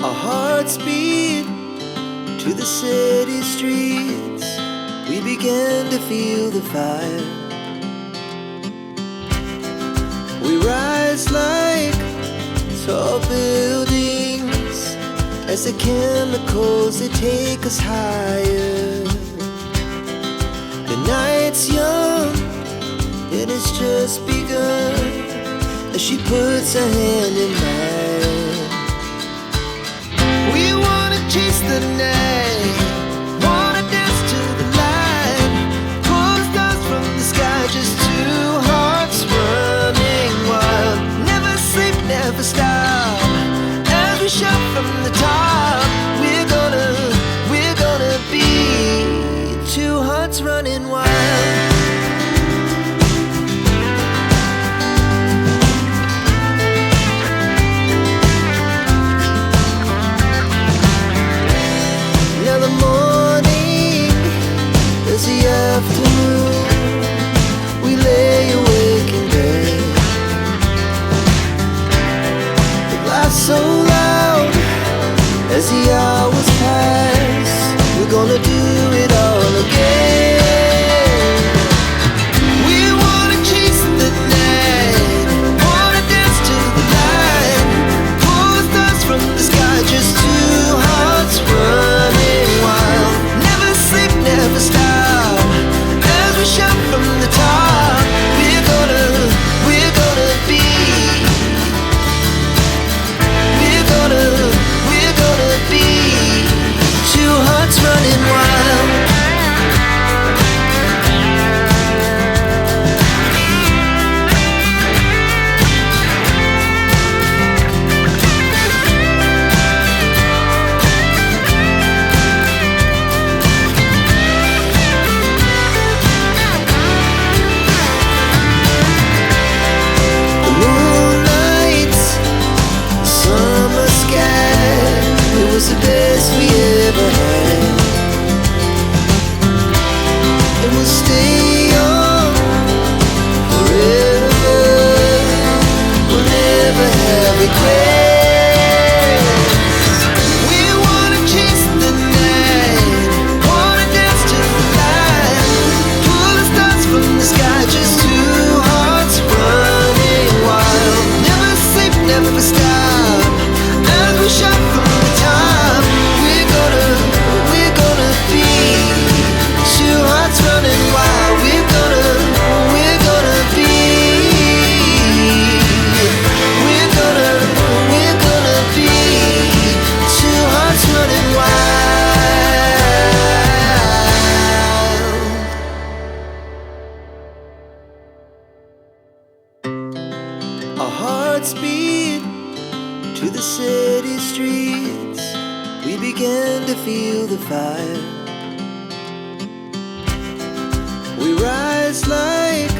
Our hearts beat to the city streets. We began to feel the fire. We rise like tall buildings as the chemicals, they take us higher. The night's young and it's just begun as she puts her hand in mine. We wanna chase the night, wanna dance to the light, pull the stars from the sky, just two hearts running wild. Never sleep, never stop, as we shout from the top. We're gonna be two hearts running wild. Afternoon, we lay awake in bed. The laughs so loud as the hours pass. We're gonna do it all again. We wanna chase the night, wanna dance to the light, pull the stars from the sky, just two hearts running wild. Never sleep, never stop, shout from the top. We're gonna be, we're gonna be two hearts running wild. The best we ever had, and we'll stay on forever. We'll never have regrets. We wanna chase the night, wanna dance to the light, pull the stars from the sky, just two hearts running wild. Never sleep, never stop, as we shout from the top. Running wild, we're gonna be, we're gonna be two hearts running wild. Our hearts beat to the city streets. We began to feel the fire. We rise like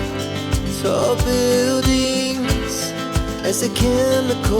tall buildings as the chemicals